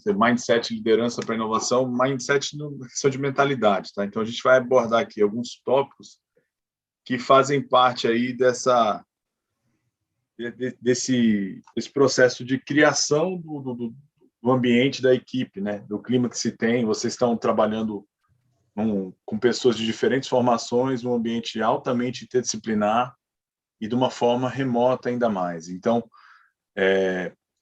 mindset, liderança para inovação, mindset na questão de mentalidade, tá? Então, a gente vai abordar aqui alguns tópicos que fazem parte aí desse processo de criação do ambiente da equipe, né? Do clima que se tem. Vocês estão trabalhando com pessoas de diferentes formações, num ambiente altamente interdisciplinar e de uma forma remota ainda mais. Então,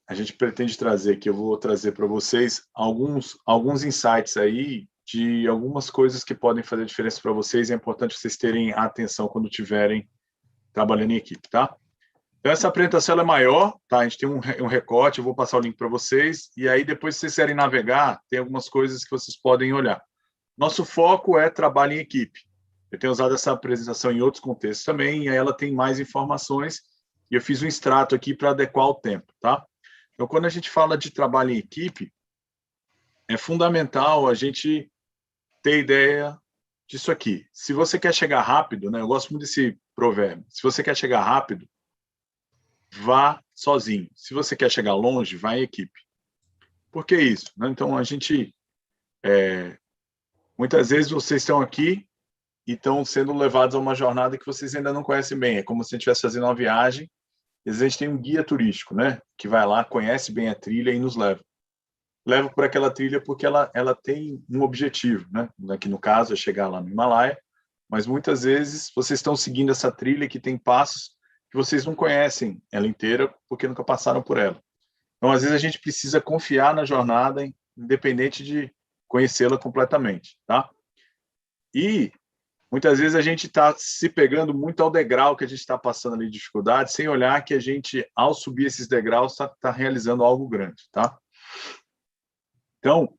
a gente pretende trazer aqui, eu vou trazer para vocês alguns insights aí de algumas coisas que podem fazer diferença para vocês. É importante vocês terem atenção quando estiverem trabalhando em equipe, tá? Então, essa apresentação é maior, tá? A gente tem um recorte, eu vou passar o link para vocês, e aí depois, se vocês quiserem navegar, tem algumas coisas que vocês podem olhar. Nosso foco é trabalho em equipe. Eu tenho usado essa apresentação em outros contextos também, e aí ela tem mais informações, e eu fiz um extrato aqui para adequar o tempo, tá? Então, quando a gente fala de trabalho em equipe, é fundamental a gente ter ideia disso aqui. Se você quer chegar rápido, né? Eu gosto muito desse provérbio. Se você quer chegar rápido, vá sozinho. Se você quer chegar longe, vá em equipe. Por que isso? Então, a gente... muitas vezes vocês estão aqui e estão sendo levados a uma jornada que vocês ainda não conhecem bem. É como se a gente estivesse fazendo uma viagem. Às vezes a gente tem um guia turístico, né? Que vai lá, conhece bem a trilha e nos leva. Leva por aquela trilha porque ela tem um objetivo, né? Que no caso é chegar lá no Himalaia, mas muitas vezes vocês estão seguindo essa trilha que tem passos que vocês não conhecem ela inteira porque nunca passaram por ela. Então, às vezes a gente precisa confiar na jornada, independente de conhecê-la completamente, tá? E muitas vezes a gente está se pegando muito ao degrau que a gente está passando ali de dificuldade, sem olhar que a gente, ao subir esses degraus, está realizando algo grande, tá? Então,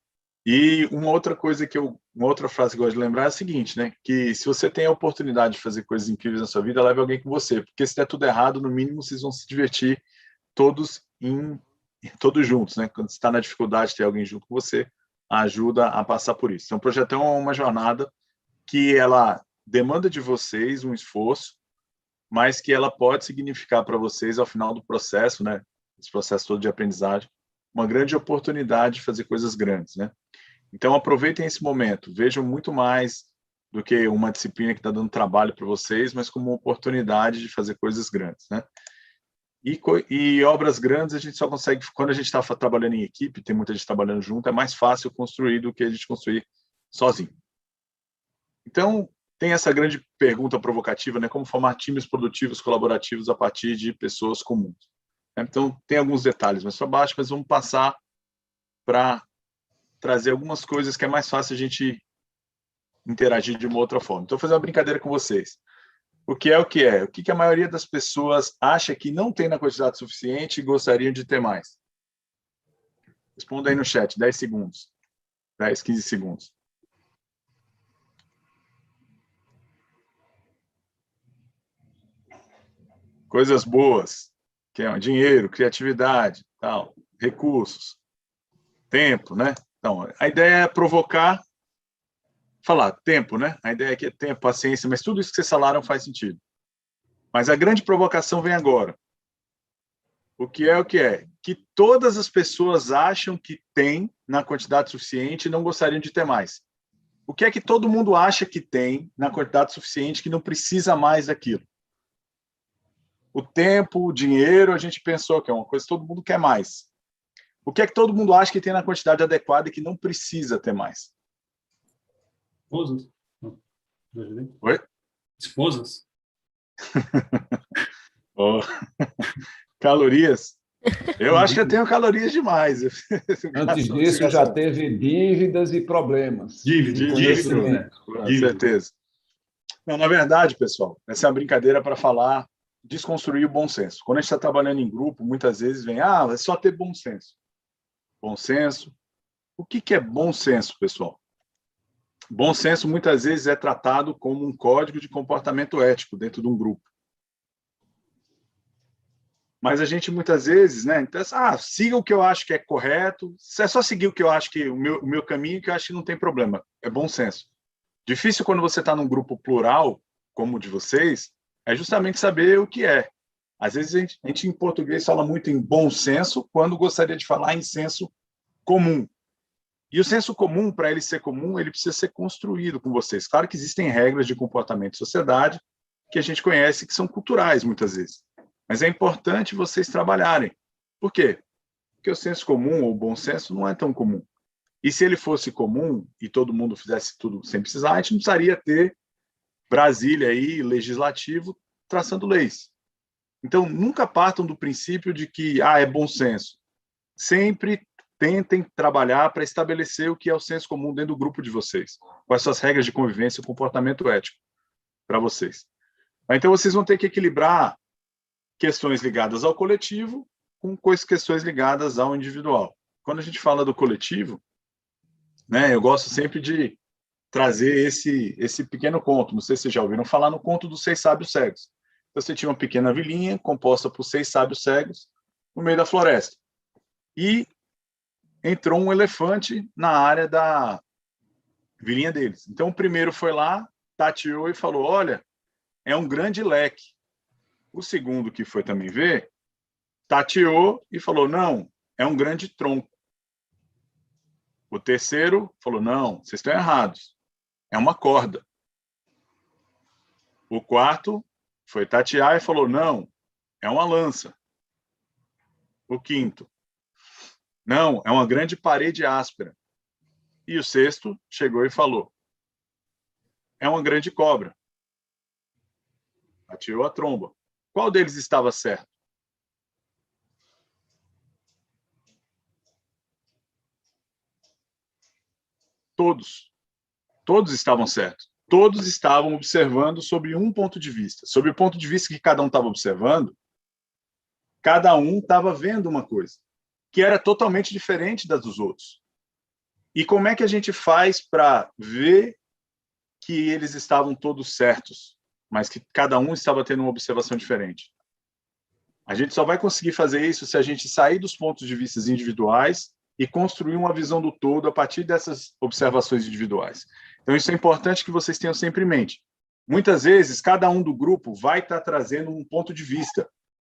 e uma outra frase que eu gosto de lembrar é a seguinte, né? Que se você tem a oportunidade de fazer coisas incríveis na sua vida, leve alguém com você, porque se der tudo errado, no mínimo vocês vão se divertir todos juntos, né? Quando você está na dificuldade, ter alguém junto com você ajuda a passar por isso. Então, o projeto é uma jornada que ela demanda de vocês um esforço, mas que ela pode significar para vocês, ao final do processo, né? Esse processo todo de aprendizagem, uma grande oportunidade de fazer coisas grandes, né? Então, aproveitem esse momento, vejam muito mais do que uma disciplina que está dando trabalho para vocês, mas como uma oportunidade de fazer coisas grandes, né? E obras grandes a gente só consegue, quando a gente está trabalhando em equipe, tem muita gente trabalhando junto, é mais fácil construir do que a gente construir sozinho. Então, tem essa grande pergunta provocativa, né? Como formar times produtivos, colaborativos a partir de pessoas comuns. Então, tem alguns detalhes mais para baixo, mas vamos passar para trazer algumas coisas que é mais fácil a gente interagir de uma outra forma. Então, vou fazer uma brincadeira com vocês. O que é o que é? O que a maioria das pessoas acha que não tem na quantidade suficiente e gostariam de ter mais? Responda aí no chat, 10 segundos. 10, 15 segundos. Coisas boas, que é dinheiro, criatividade, tal, recursos, tempo, né? Então, a ideia é provocar, falar tempo, né? A ideia aqui é tempo, paciência, mas tudo isso que vocês falaram faz sentido. Mas a grande provocação vem agora. O que é o que é? Que todas as pessoas acham que tem na quantidade suficiente e não gostariam de ter mais. O que é que todo mundo acha que tem na quantidade suficiente que não precisa mais daquilo? O tempo, o dinheiro, a gente pensou que é uma coisa que todo mundo quer mais. O que é que todo mundo acha que tem na quantidade adequada e que não precisa ter mais? Esposas. Oi? Esposas. Oh. Calorias. Eu acho que eu tenho calorias demais. Antes disso, já teve dívidas e problemas. Dívidas, né? Com certeza. Não, na verdade, pessoal, essa é uma brincadeira para falar, desconstruir o bom senso. Quando a gente está trabalhando em grupo, muitas vezes vem, é só ter bom senso. Bom senso. O que é bom senso, pessoal? Bom senso, muitas vezes, é tratado como um código de comportamento ético dentro de um grupo. Mas a gente, muitas vezes, né? Então, siga o que eu acho que é correto, é só seguir o que eu acho que o meu caminho, que eu acho que não tem problema. É bom senso. Difícil quando você está num grupo plural, como o de vocês, é justamente saber o que é. Às vezes a gente em português fala muito em bom senso, quando gostaria de falar em senso comum. E o senso comum, para ele ser comum, ele precisa ser construído com vocês. Claro que existem regras de comportamento de sociedade que a gente conhece, que são culturais, muitas vezes. Mas é importante vocês trabalharem. Por quê? Porque o senso comum, ou o bom senso, não é tão comum. E se ele fosse comum, e todo mundo fizesse tudo sem precisar, a gente não precisaria ter Brasília aí, legislativo, traçando leis. Então, nunca partam do princípio de que, é bom senso. Sempre tentem trabalhar para estabelecer o que é o senso comum dentro do grupo de vocês. Quais são as regras de convivência e comportamento ético para vocês. Então, vocês vão ter que equilibrar questões ligadas ao coletivo com questões ligadas ao individual. Quando a gente fala do coletivo, né, eu gosto sempre de trazer esse pequeno conto. Não sei se vocês já ouviram falar no conto dos 6 sábios cegos. Você tinha uma pequena vilinha composta por 6 sábios cegos no meio da floresta. E entrou um elefante na área da vilinha deles. Então, o primeiro foi lá, tateou e falou, olha, é um grande leque. O segundo, que foi também ver, tateou e falou, não, é um grande tronco. O terceiro falou, não, vocês estão errados, é uma corda. O quarto foi tatear e falou, não, é uma lança. O quinto, não, é uma grande parede áspera. E o sexto chegou e falou, é uma grande cobra. Atirou a tromba. Qual deles estava certo? Todos. Todos estavam certos. Todos estavam observando sobre um ponto de vista. Sobre o ponto de vista que cada um estava observando, cada um estava vendo uma coisa que era totalmente diferente das dos outros. E como é que a gente faz para ver que eles estavam todos certos, mas que cada um estava tendo uma observação diferente? A gente só vai conseguir fazer isso se a gente sair dos pontos de vista individuais e construir uma visão do todo a partir dessas observações individuais. Então, isso é importante que vocês tenham sempre em mente. Muitas vezes, cada um do grupo vai estar trazendo um ponto de vista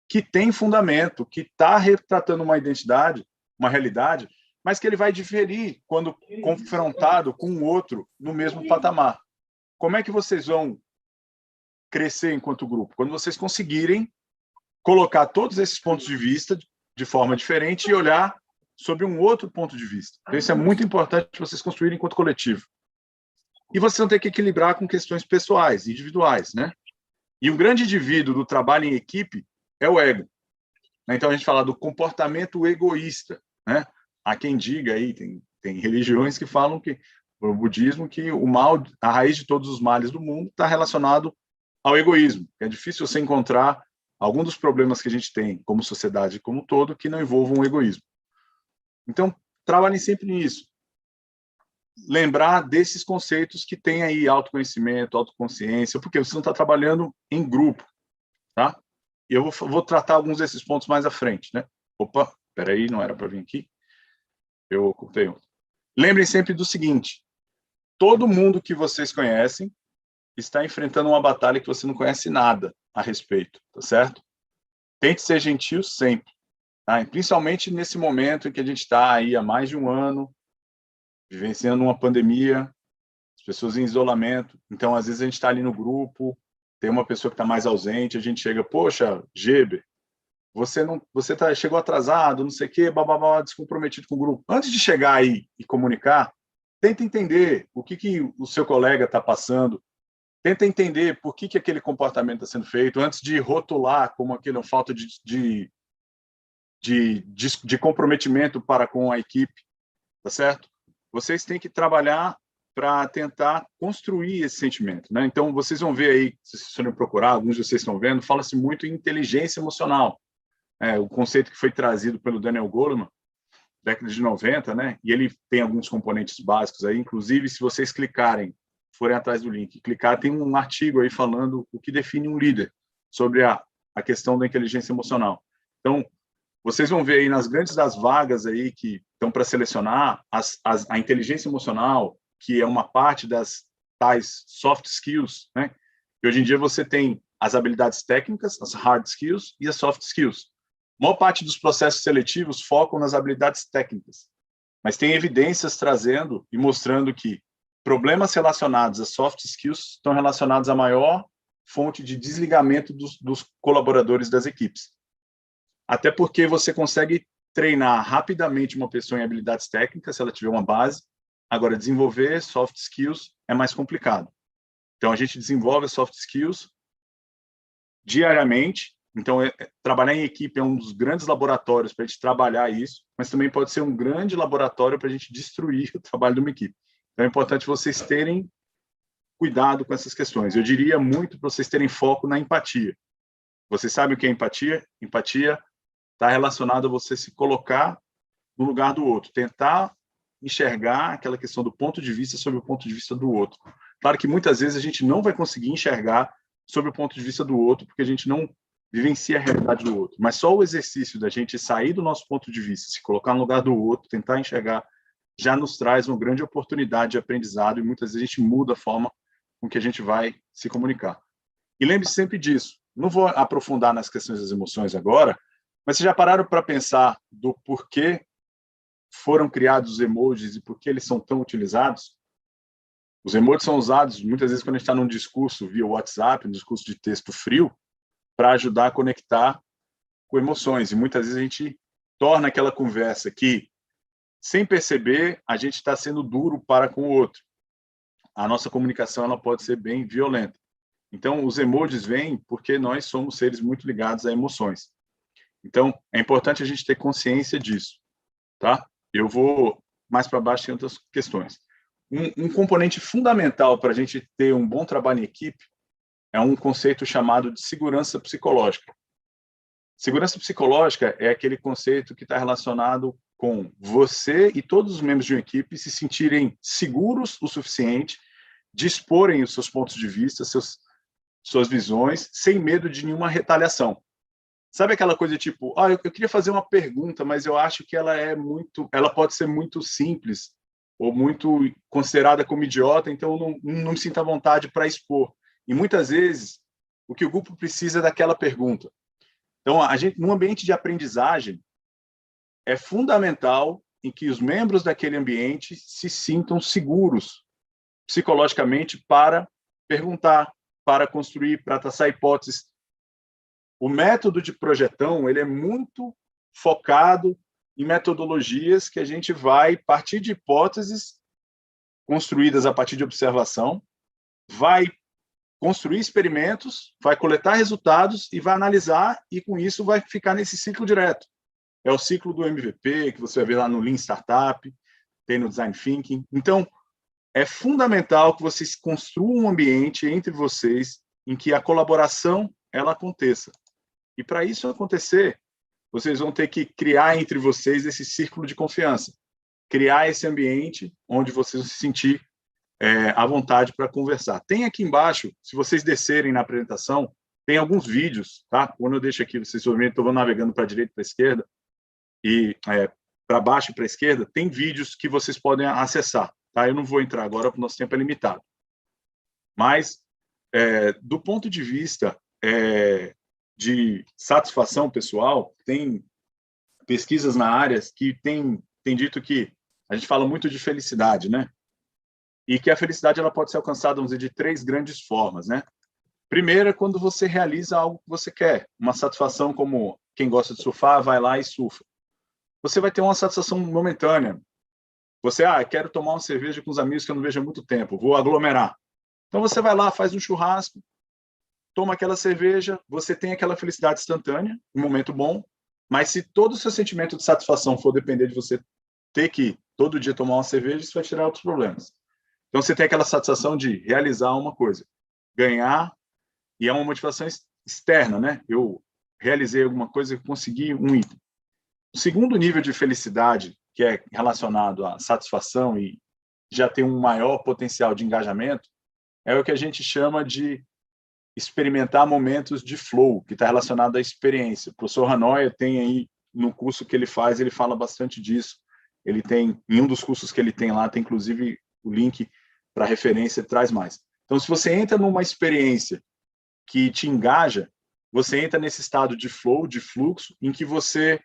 que tem fundamento, que está retratando uma identidade, uma realidade, mas que ele vai diferir quando confrontado com o outro no mesmo patamar. Como é que vocês vão crescer enquanto grupo? Quando vocês conseguirem colocar todos esses pontos de vista de forma diferente e olhar sobre um outro ponto de vista. Então, isso é muito importante vocês construírem enquanto coletivo. E vocês vão ter que equilibrar com questões pessoais, individuais, né? E um grande indivíduo do trabalho em equipe é o ego. Então, a gente fala do comportamento egoísta, né? Há quem diga aí, tem religiões que falam que, o budismo, que o mal, a raiz de todos os males do mundo está relacionado ao egoísmo. É difícil você encontrar algum dos problemas que a gente tem como sociedade como um todo que não envolvam o egoísmo. Então, trabalhem sempre nisso. Lembrar desses conceitos que tem aí autoconhecimento, autoconsciência, porque você não está trabalhando em grupo, tá? E eu vou tratar alguns desses pontos mais à frente, né? Opa, peraí, não era para vir aqui. Eu ocultei outro. Lembrem sempre do seguinte, todo mundo que vocês conhecem está enfrentando uma batalha que você não conhece nada a respeito, tá certo? Tente ser gentil sempre, tá? E principalmente nesse momento em que a gente está aí há mais de um ano, vivenciando uma pandemia, as pessoas em isolamento. Então, às vezes, a gente está ali no grupo, tem uma pessoa que está mais ausente, a gente chega, poxa, Geber, você chegou atrasado, não sei o quê, bababá, descomprometido com o grupo. Antes de chegar aí e comunicar, tenta entender o que o seu colega está passando, tenta entender por que aquele comportamento está sendo feito, antes de rotular como aquilo é uma falta de comprometimento para com a equipe, tá certo? Vocês têm que trabalhar para tentar construir esse sentimento, né? Então, vocês vão ver aí, se vocês forem procurar, alguns de vocês estão vendo, fala-se muito em inteligência emocional. O conceito que foi trazido pelo Daniel Goleman, década de 90, né? E ele tem alguns componentes básicos aí, inclusive, se vocês clicarem, forem atrás do link, clicar, tem um artigo aí falando o que define um líder, sobre a questão da inteligência emocional. Então, vocês vão ver aí nas grandes das vagas aí que estão para selecionar a inteligência emocional, que é uma parte das tais soft skills, né? E hoje em dia você tem as habilidades técnicas, as hard skills e as soft skills. A maior parte dos processos seletivos focam nas habilidades técnicas. mas tem evidências trazendo e mostrando que problemas relacionados a soft skills estão relacionados à maior fonte de desligamento dos colaboradores das equipes. Até porque você consegue treinar rapidamente uma pessoa em habilidades técnicas, se ela tiver uma base. Agora, desenvolver soft skills é mais complicado. Então, a gente desenvolve soft skills diariamente. Então, trabalhar em equipe é um dos grandes laboratórios para a gente trabalhar isso, mas também pode ser um grande laboratório para a gente destruir o trabalho de uma equipe. Então, é importante vocês terem cuidado com essas questões. Eu diria muito para vocês terem foco na empatia. Vocês sabem o que é empatia? Empatia está relacionado a você se colocar no lugar do outro, tentar enxergar aquela questão do ponto de vista sobre o ponto de vista do outro. Claro que muitas vezes a gente não vai conseguir enxergar sobre o ponto de vista do outro, porque a gente não vivencia a realidade do outro. Mas só o exercício da gente sair do nosso ponto de vista, se colocar no lugar do outro, tentar enxergar, já nos traz uma grande oportunidade de aprendizado e muitas vezes a gente muda a forma com que a gente vai se comunicar. E lembre-se sempre disso. Não vou aprofundar nas questões das emoções agora, mas vocês já pararam para pensar do porquê foram criados os emojis e por que eles são tão utilizados? Os emojis são usados muitas vezes quando a gente está num discurso via WhatsApp, um discurso de texto frio, para ajudar a conectar com emoções. E muitas vezes a gente torna aquela conversa que, sem perceber, a gente está sendo duro para com o outro. A nossa comunicação ela pode ser bem violenta. Então, os emojis vêm porque nós somos seres muito ligados a emoções. Então, é importante a gente ter consciência disso, tá? Eu vou mais para baixo em outras questões. Um componente fundamental para a gente ter um bom trabalho em equipe é um conceito chamado de segurança psicológica. Segurança psicológica é aquele conceito que está relacionado com você e todos os membros de uma equipe se sentirem seguros o suficiente de exporem os seus pontos de vista, suas visões, sem medo de nenhuma retaliação. Sabe aquela coisa tipo, eu queria fazer uma pergunta, mas eu acho que ela pode ser muito simples ou muito considerada como idiota, então eu não me sinto à vontade para expor. E muitas vezes o que o grupo precisa é daquela pergunta. Então, a gente, num ambiente de aprendizagem, é fundamental em que os membros daquele ambiente se sintam seguros psicologicamente para perguntar, para construir, para traçar hipóteses. O método de projetão ele é muito focado em metodologias que a gente vai partir de hipóteses construídas a partir de observação, vai construir experimentos, vai coletar resultados e vai analisar, e com isso vai ficar nesse ciclo direto. É o ciclo do MVP, que você vai ver lá no Lean Startup, tem no Design Thinking. Então, é fundamental que vocês construam um ambiente entre vocês em que a colaboração ela aconteça. E para isso acontecer, vocês vão ter que criar entre vocês esse círculo de confiança, criar esse ambiente onde vocês vão se sentir à vontade para conversar. Tem aqui embaixo, se vocês descerem na apresentação, tem alguns vídeos, tá? Quando eu deixo aqui, vocês vão ver, estou navegando para a direita e para a esquerda, e para baixo e para a esquerda, tem vídeos que vocês podem acessar, tá? Eu não vou entrar agora, porque o nosso tempo é limitado. Mas, do ponto de vista de satisfação pessoal, tem pesquisas na área que tem dito que a gente fala muito de felicidade, né? E que a felicidade ela pode ser alcançada, vamos dizer, de 3 grandes formas, né? Primeiro é quando você realiza algo que você quer, uma satisfação como quem gosta de surfar, vai lá e surfa. Você vai ter uma satisfação momentânea. Você, quero tomar uma cerveja com os amigos que eu não vejo há muito tempo, vou aglomerar. Então você vai lá, faz um churrasco, toma aquela cerveja, você tem aquela felicidade instantânea, um momento bom, mas se todo o seu sentimento de satisfação for depender de você ter que todo dia tomar uma cerveja, isso vai tirar outros problemas. Então você tem aquela satisfação de realizar uma coisa, ganhar, e é uma motivação externa, né? Eu realizei alguma coisa e consegui um item. O segundo nível de felicidade, que é relacionado à satisfação e já tem um maior potencial de engajamento, é o que a gente chama de experimentar momentos de flow, que está relacionado à experiência. O professor Hanoi tem aí, no curso que ele faz, ele fala bastante disso. Ele tem, em um dos cursos que ele tem lá, tem inclusive o link para referência, traz mais. Então, se você entra numa experiência que te engaja, você entra nesse estado de flow, de fluxo, em que você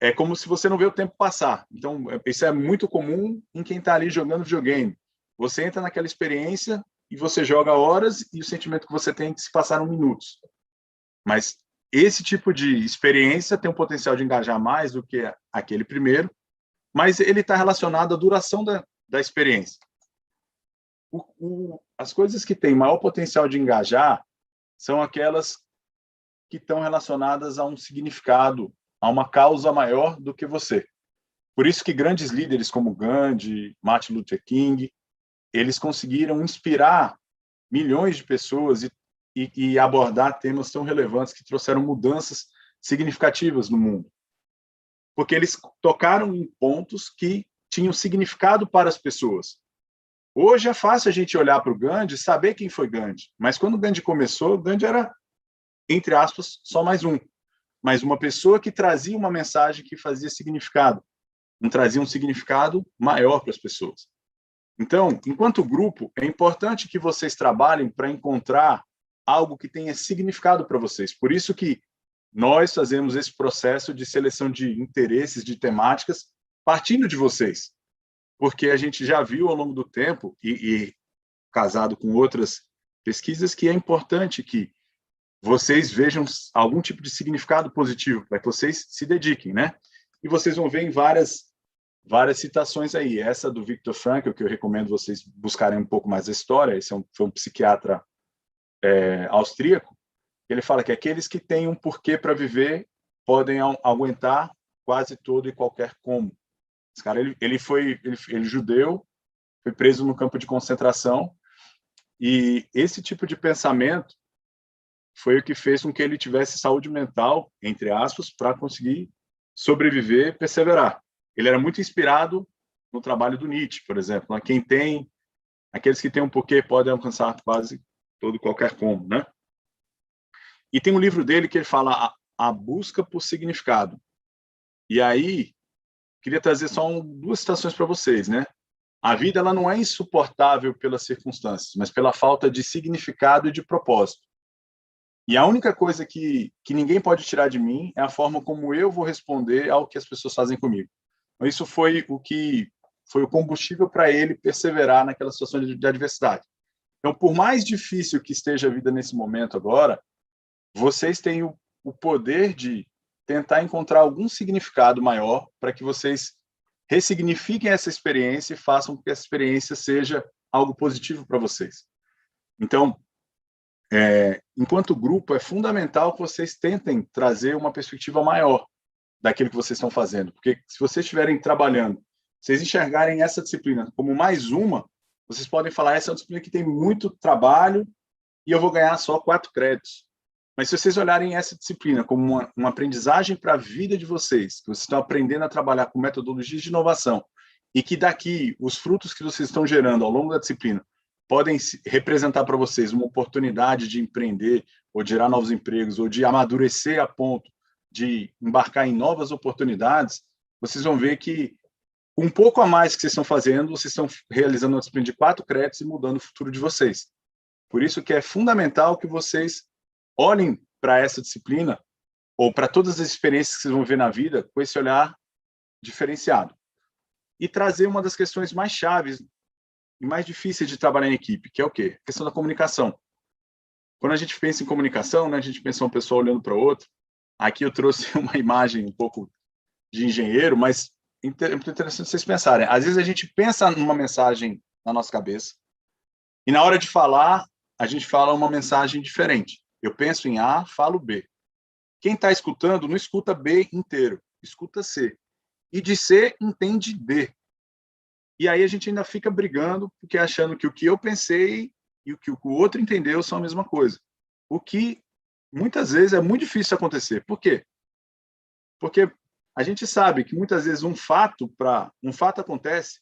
é como se você não vê o tempo passar. Então, isso é muito comum em quem está ali jogando videogame. Você entra naquela experiência e você joga horas e o sentimento que você tem é que se passaram minutos. Mas esse tipo de experiência tem um potencial de engajar mais do que aquele primeiro, mas ele está relacionado à duração da experiência. As coisas que têm maior potencial de engajar são aquelas que estão relacionadas a um significado, a uma causa maior do que você. Por isso que grandes líderes como Gandhi, Martin Luther King, eles conseguiram inspirar milhões de pessoas e abordar temas tão relevantes que trouxeram mudanças significativas no mundo. Porque eles tocaram em pontos que tinham significado para as pessoas. Hoje é fácil a gente olhar para o Gandhi e saber quem foi Gandhi, mas quando o Gandhi começou, Gandhi era, entre aspas, só mais um. Mas uma pessoa que trazia uma mensagem que fazia significado, não trazia um significado maior para as pessoas. Então, enquanto grupo, é importante que vocês trabalhem para encontrar algo que tenha significado para vocês. Por isso que nós fazemos esse processo de seleção de interesses, de temáticas, partindo de vocês. Porque a gente já viu ao longo do tempo, e casado com outras pesquisas, que é importante que vocês vejam algum tipo de significado positivo, para que vocês se dediquem, né? E vocês vão ver em várias citações aí. Essa do Viktor Frankl, que eu recomendo vocês buscarem um pouco mais a história, esse foi um psiquiatra austríaco. Ele fala que aqueles que têm um porquê para viver podem aguentar quase todo e qualquer como. Esse cara, ele judeu, foi preso no campo de concentração, e esse tipo de pensamento foi o que fez com que ele tivesse saúde mental, entre aspas, para conseguir sobreviver e perseverar. Ele era muito inspirado no trabalho do Nietzsche, por exemplo. Aqueles que têm um porquê podem alcançar quase todo e qualquer como, né? E tem um livro dele que ele fala a busca por significado. E aí, queria trazer só duas citações para vocês, né? A vida ela não é insuportável pelas circunstâncias, mas pela falta de significado e de propósito. E a única coisa que ninguém pode tirar de mim é a forma como eu vou responder ao que as pessoas fazem comigo. Então, isso foi o combustível para ele perseverar naquela situação de adversidade. Então, por mais difícil que esteja a vida nesse momento agora, vocês têm o poder de tentar encontrar algum significado maior para que vocês ressignifiquem essa experiência e façam com que essa experiência seja algo positivo para vocês. Então, enquanto grupo, é fundamental que vocês tentem trazer uma perspectiva maior daquilo que vocês estão fazendo. Porque se vocês estiverem trabalhando, vocês enxergarem essa disciplina como mais uma, vocês podem falar, essa é uma disciplina que tem muito trabalho e eu vou ganhar só 4 créditos. Mas se vocês olharem essa disciplina como uma aprendizagem para a vida de vocês, que vocês estão aprendendo a trabalhar com metodologias de inovação, e que daqui os frutos que vocês estão gerando ao longo da disciplina podem representar para vocês uma oportunidade de empreender, ou de gerar novos empregos, ou de amadurecer a ponto de embarcar em novas oportunidades, vocês vão ver que um pouco a mais que vocês estão fazendo, vocês estão realizando uma disciplina de 4 créditos e mudando o futuro de vocês. Por isso que é fundamental que vocês olhem para essa disciplina, ou para todas as experiências que vocês vão ver na vida, com esse olhar diferenciado. E trazer uma das questões mais chaves e mais difíceis de trabalhar em equipe, que é o quê? A questão da comunicação. Quando a gente pensa em comunicação, né, a gente pensa uma pessoa olhando para outra. Aqui eu trouxe uma imagem um pouco de engenheiro, mas é muito interessante vocês pensarem. Às vezes a gente pensa numa mensagem na nossa cabeça, e na hora de falar, a gente fala uma mensagem diferente. Eu penso em A, falo B. Quem está escutando não escuta B inteiro, escuta C. E de C entende D. E aí a gente ainda fica brigando, porque achando que o que eu pensei e o que o outro entendeu são a mesma coisa. O que muitas vezes é muito difícil acontecer. Por quê? Porque a gente sabe que muitas vezes um fato acontece,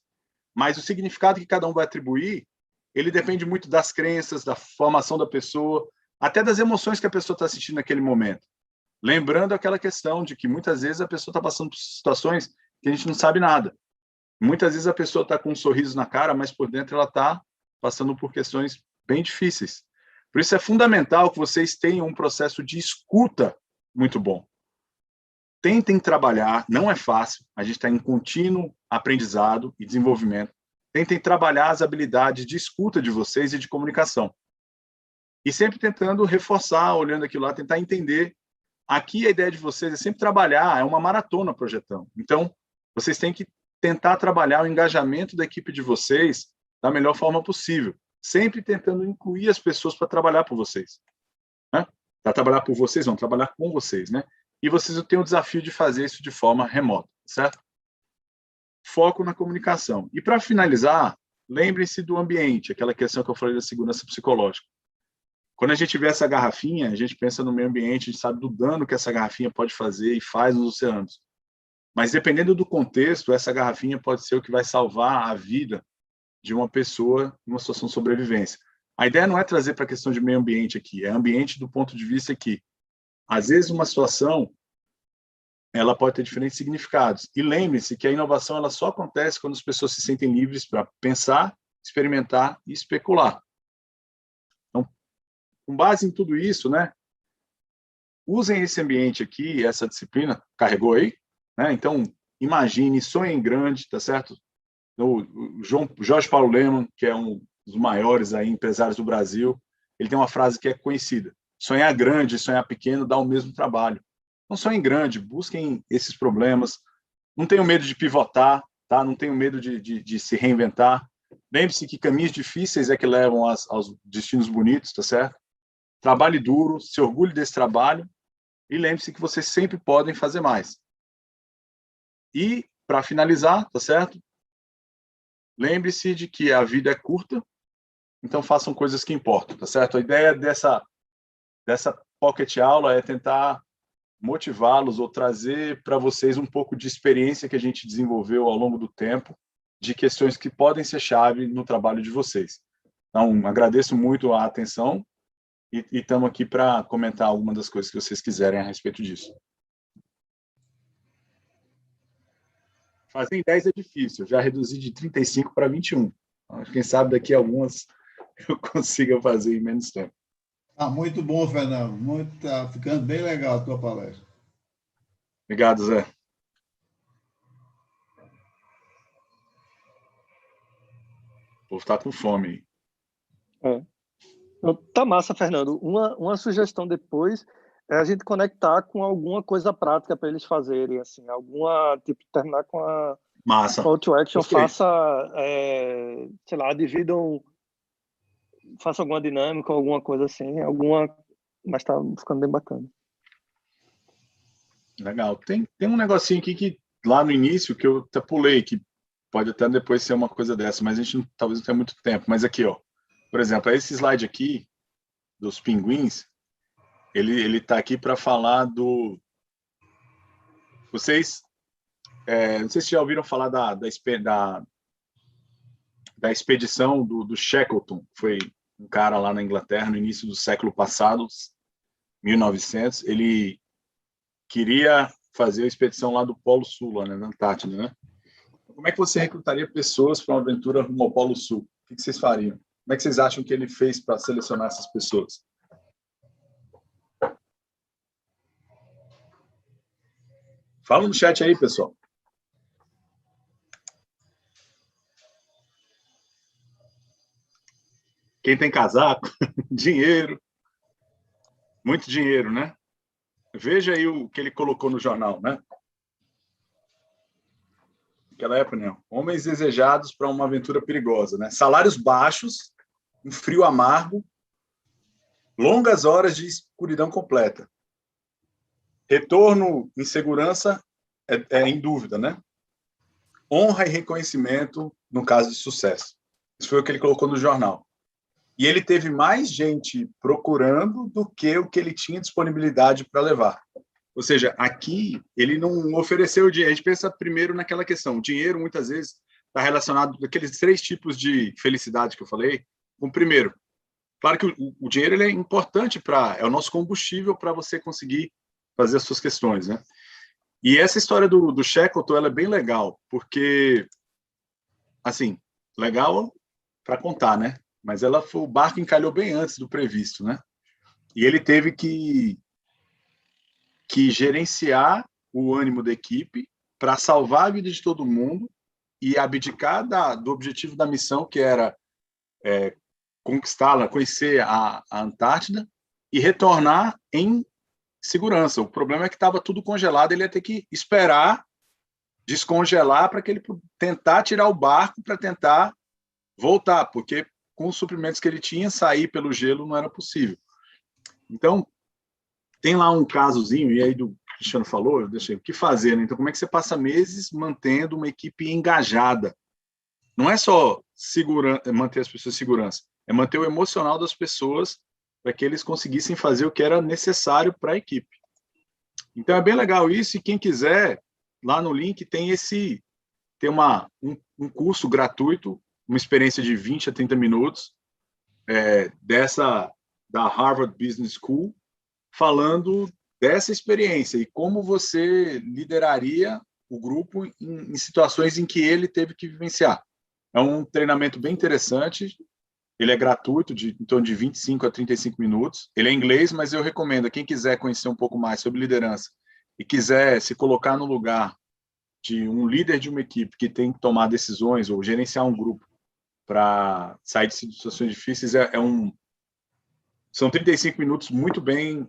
mas o significado que cada um vai atribuir, ele depende muito das crenças, da formação da pessoa, até das emoções que a pessoa está sentindo naquele momento. Lembrando aquela questão de que muitas vezes a pessoa está passando por situações que a gente não sabe nada. Muitas vezes a pessoa está com um sorriso na cara, mas por dentro ela está passando por questões bem difíceis. Por isso é fundamental que vocês tenham um processo de escuta muito bom. tentem trabalhar, não é fácil, a gente está em contínuo aprendizado e desenvolvimento, tentem trabalhar as habilidades de escuta de vocês e de comunicação. E sempre tentando reforçar, olhando aquilo lá, tentar entender. Aqui a ideia de vocês é sempre trabalhar, é uma maratona projetando. Então, vocês têm que tentar trabalhar o engajamento da equipe de vocês da melhor forma possível, sempre tentando incluir as pessoas para trabalhar por vocês. Né? Para trabalhar por vocês, não, trabalhar com vocês, né? E vocês têm o desafio de fazer isso de forma remota, certo? Foco na comunicação. E para finalizar, lembrem-se do ambiente, aquela questão que eu falei da segurança psicológica. Quando a gente vê essa garrafinha, a gente pensa no meio ambiente, a gente sabe do dano que essa garrafinha pode fazer e faz nos oceanos. Mas dependendo do contexto, essa garrafinha pode ser o que vai salvar a vida de uma pessoa numa situação de sobrevivência. A ideia não é trazer para a questão de meio ambiente aqui, é ambiente do ponto de vista que, às vezes, uma situação ela pode ter diferentes significados. E lembre-se que a inovação ela só acontece quando as pessoas se sentem livres para pensar, experimentar e especular. Então, com base em tudo isso, né, usem esse ambiente aqui, essa disciplina, carregou aí? Né? Então, imagine, sonhem grande, tá certo? O Jorge Paulo Lemann, que é um dos maiores aí, empresários do Brasil, ele tem uma frase que é conhecida: sonhar grande e sonhar pequeno dá o mesmo trabalho. Não sonhem grande, busquem esses problemas, não tenham medo de pivotar, tá? Não tenham medo de se reinventar. Lembre-se que caminhos difíceis é que levam aos destinos bonitos, tá certo? Trabalhe duro, se orgulhe desse trabalho e lembre-se que vocês sempre podem fazer mais. E, para finalizar, tá certo? Lembre-se de que a vida é curta, então façam coisas que importam, tá certo? A ideia dessa pocket aula é tentar motivá-los ou trazer para vocês um pouco de experiência que a gente desenvolveu ao longo do tempo, de questões que podem ser chave no trabalho de vocês. Então, agradeço muito a atenção e estamos aqui para comentar algumas das coisas que vocês quiserem a respeito disso. Fazer em 10 é difícil, eu já reduzi de 35 para 21. Então, quem sabe daqui a algumas eu consiga fazer em menos tempo. Ah, muito bom, Fernando. Tá ficando bem legal a tua palestra. Obrigado, Zé. O povo está com fome. Tá massa, Fernando. Uma sugestão depois é a gente conectar com alguma coisa prática para eles fazerem, assim, tipo, terminar com a Massa. call to action, Gostei. sei lá, faça alguma dinâmica, alguma coisa assim, mas tá ficando bem bacana. Legal. Tem um negocinho aqui que lá no início que eu até pulei, que pode até depois ser uma coisa dessa, mas a gente talvez não tenha muito tempo. Mas aqui, ó, por exemplo, esse slide aqui dos pinguins, ele tá aqui para falar do... Vocês, não sei se já ouviram falar da expedição do Shackleton, foi um cara lá na Inglaterra no início do século passado, 1900, ele queria fazer a expedição lá do Polo Sul, lá na Antártida, né? Como é que você recrutaria pessoas para uma aventura rumo ao Polo Sul? O que vocês fariam? Como é que vocês acham que ele fez para selecionar essas pessoas? Fala no chat aí, pessoal. Quem tem casaco, dinheiro, muito dinheiro, né? Veja aí o que ele colocou no jornal, né? Naquela época, né? Homens desejados para uma aventura perigosa, né? Salários baixos, um frio amargo, longas horas de escuridão completa. Retorno em segurança é em dúvida, né? Honra e reconhecimento no caso de sucesso. Isso foi o que ele colocou no jornal. E ele teve mais gente procurando do que o que ele tinha disponibilidade para levar. Ou seja, aqui ele não ofereceu dinheiro. A gente pensa primeiro naquela questão. O dinheiro, muitas vezes, está relacionado com aqueles 3 tipos de felicidade que eu falei. Com o primeiro, claro que o dinheiro ele é importante é o nosso combustível para você conseguir fazer as suas questões, né? E essa história do Shackleton, ela é bem legal, porque, assim, legal para contar, né? Mas o barco encalhou bem antes do previsto, né? E ele teve que gerenciar o ânimo da equipe para salvar a vida de todo mundo e abdicar do objetivo da missão, que era conquistá-la, conhecer a Antártida e retornar em segurança. O problema é que estava tudo congelado, ele ia ter que esperar descongelar para que ele tentar tirar o barco para tentar voltar, porque com os suprimentos que ele tinha, sair pelo gelo não era possível. Então, tem lá um casozinho, e aí do Cristiano falou, eu deixei, o que fazer, né? Então, como é que você passa meses mantendo uma equipe engajada? Não é só manter as pessoas em segurança, é manter o emocional das pessoas para que eles conseguissem fazer o que era necessário para a equipe. Então, é bem legal isso, e quem quiser, lá no link tem um curso gratuito, uma experiência de 20 a 30 minutos, da Harvard Business School, falando dessa experiência e como você lideraria o grupo em situações em que ele teve que vivenciar. É um treinamento bem interessante, ele é gratuito, em torno de 25 a 35 minutos. Ele é em inglês, mas eu recomendo a quem quiser conhecer um pouco mais sobre liderança e quiser se colocar no lugar de um líder de uma equipe que tem que tomar decisões ou gerenciar um grupo para sair de situações difíceis, são 35 minutos muito bem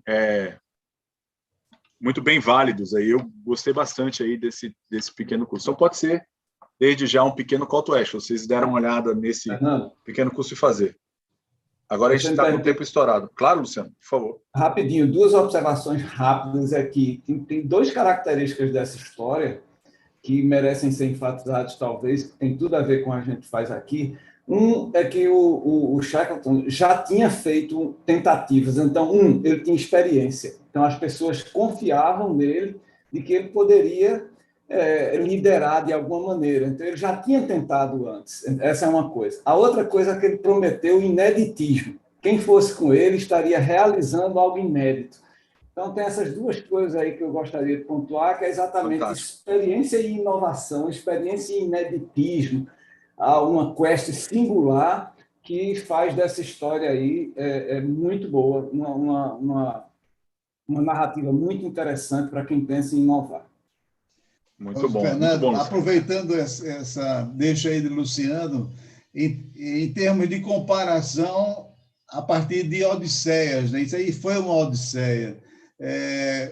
válidos. Aí eu gostei bastante aí desse pequeno curso. Então pode ser desde já um pequeno call to action. Vocês deram uma olhada nesse pequeno curso e fazer. Agora a gente está com o tempo estourado. Claro, Luciano, por favor. Rapidinho, duas observações rápidas aqui. Tem duas características dessa história que merecem ser enfatizados, talvez, que tem tudo a ver com o que a gente faz aqui. Um é que o Shackleton já tinha feito tentativas, então, ele tinha experiência. Então, as pessoas confiavam nele de que ele poderia liderar de alguma maneira. Então, ele já tinha tentado antes. Essa é uma coisa. A outra coisa é que ele prometeu ineditismo. Quem fosse com ele estaria realizando algo inédito. Então, tem essas duas coisas aí que eu gostaria de pontuar, que é exatamente experiência e inovação, experiência e ineditismo, uma quest singular que faz dessa história aí muito boa, uma narrativa muito interessante para quem pensa em inovar. Muito bom. Fernando, muito bom, aproveitando essa deixa aí de Luciano, em termos de comparação a partir de odisseias, né? Isso aí foi uma odisseia.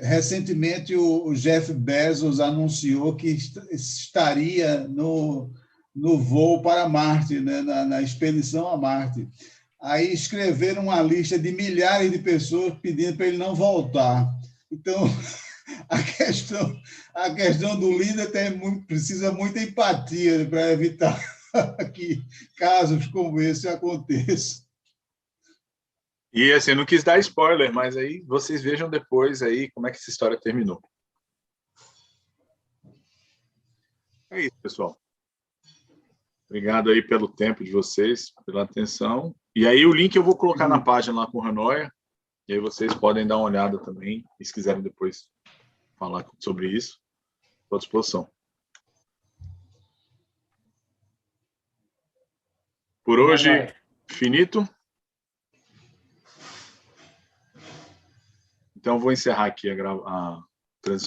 Recentemente, o Jeff Bezos anunciou que estaria no voo para Marte, né? na expedição a Marte. Aí escreveram uma lista de milhares de pessoas pedindo para ele não voltar. Então, a questão do líder precisa muita empatia para evitar que casos como esse aconteçam. E assim, eu não quis dar spoiler, mas aí vocês vejam depois aí como é que essa história terminou. É isso, pessoal. Obrigado aí pelo tempo de vocês, pela atenção. E aí o link eu vou colocar na página lá com o Hanoi, e aí vocês podem dar uma olhada também, se quiserem depois falar sobre isso. Estou à disposição. Por hoje, finito. Então, vou encerrar aqui a